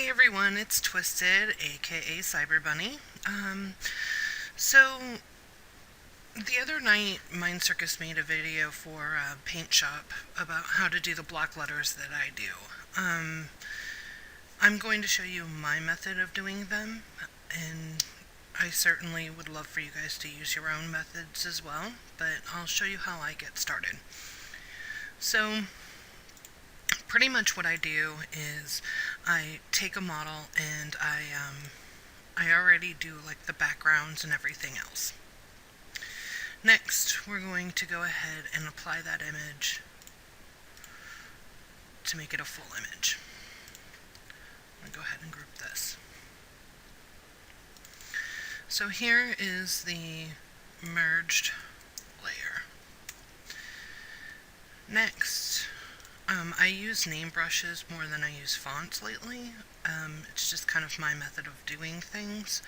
Hey everyone, it's Twisted, aka Cyber Bunny. So the other night, Mind Circus made a video for Paint Shop about how to do the block letters that I do. I'm going to show you my method of doing them, and I certainly would love for you guys to use your own methods as well, but I'll show you how I get started. So pretty much what I do is I take a model and I already do like the backgrounds and everything else. Next, we're going to go ahead and apply that image to make it a full image. I'm going to go ahead and group this. So here is the merged layer. Next, I use name brushes more than I use fonts lately. It's just kind of my method of doing things.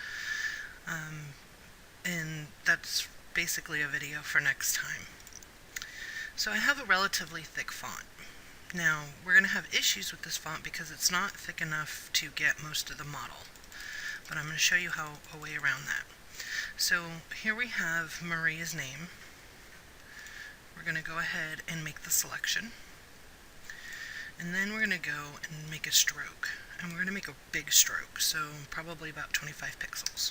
And that's basically a video for next time. So I have a relatively thick font. Now, we're going to have issues with this font because it's not thick enough to get most of the model. But I'm going to show you a way around that. So here we have Maria's name. We're going to go ahead and make the selection. And then we're going to go and make a stroke. And we're going to make a big stroke, so probably about 25 pixels.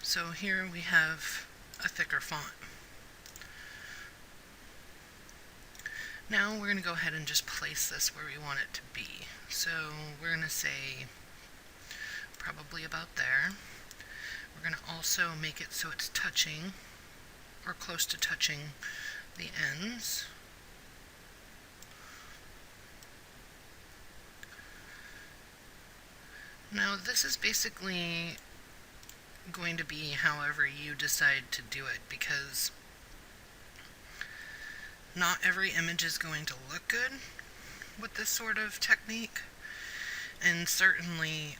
So here we have a thicker font. Now we're going to go ahead and just place this where we want it to be. So we're going to say probably about there. We're going to also make it so it's touching or close to touching the ends. Now this is basically going to be however you decide to do it, because not every image is going to look good with this sort of technique. And certainly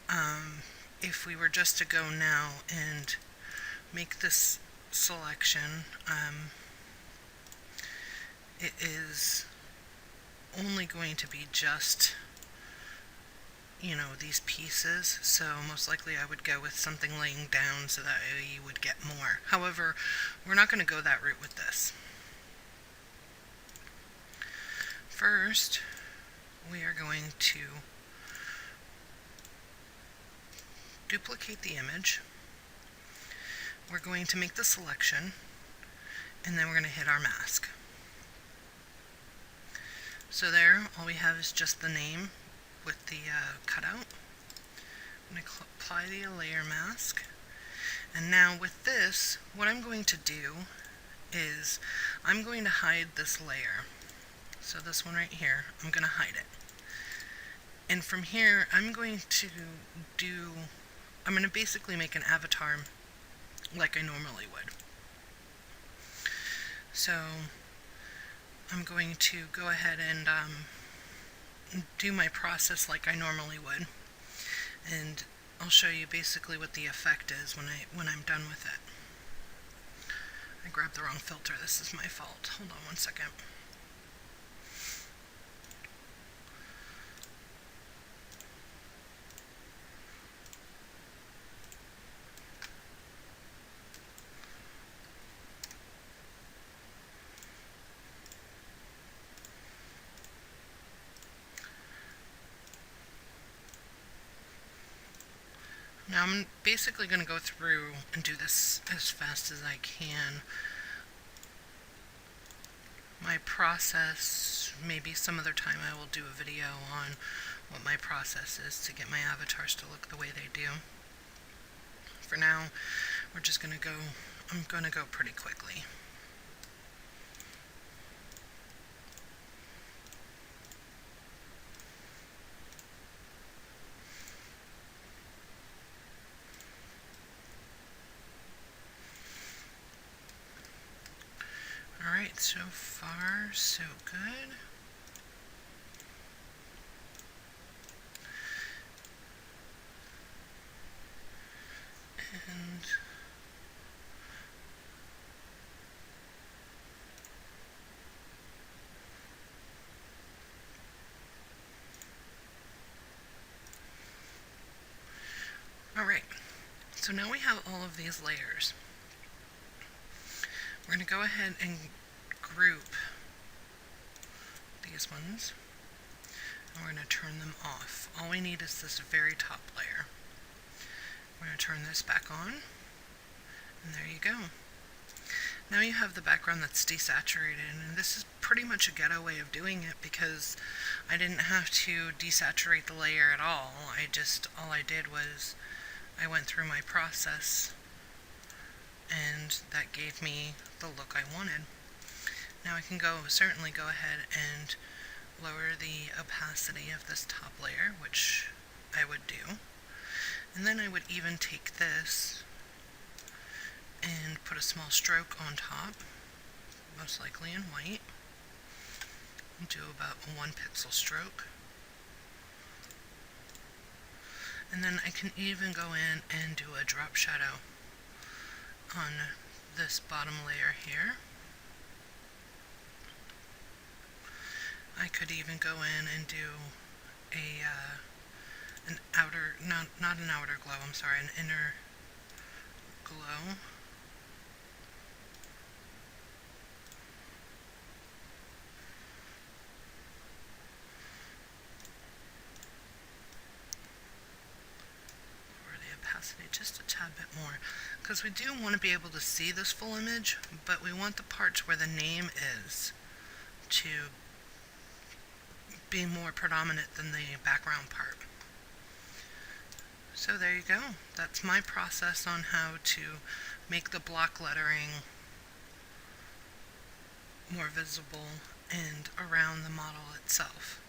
if we were just to go now and make this selection, it is only going to be just, these pieces, so most likely I would go with something laying down so that you would get more. However, we're not going to go that route with this. First, we are going to duplicate the image. We're going to make the selection, and then we're going to hit our mask. So there, all we have is just the name with the cutout. I'm going to apply the layer mask. And now with this, what I'm going to do is I'm going to hide this layer. So this one right here, I'm going to hide it. And from here, I'm going to basically make an avatar like I normally would. So I'm going to go ahead and do my process like I normally would, and I'll show you basically what the effect is when I'm done with it. I grabbed the wrong filter. This is my fault. Hold on one second. Now I'm basically going to go through and do this as fast as I can. My process, maybe some other time I will do a video on what my process is to get my avatars to look the way they do. For now, I'm going to go pretty quickly. Alright, so far so good. And So now we have all of these layers. We're going to go ahead and group these ones, and we're going to turn them off. All we need is this very top layer. We're going to turn this back on, and there you go. Now you have the background that's desaturated, and this is pretty much a ghetto way of doing it because I didn't have to desaturate the layer at all. All I did was I went through my process, and that gave me the look I wanted. Now I can certainly go ahead and lower the opacity of this top layer, which I would do. And then I would even take this and put a small stroke on top, most likely in white, and do about a 1 pixel stroke. And then I can even go in and do a drop shadow on this bottom layer here. I could even go in and do an outer, not an outer glow, I'm sorry, an inner glow. Just a tad bit more, because we do want to be able to see this full image, but we want the parts where the name is to be more predominant than the background part. So there you go. That's my process on how to make the block lettering more visible and around the model itself.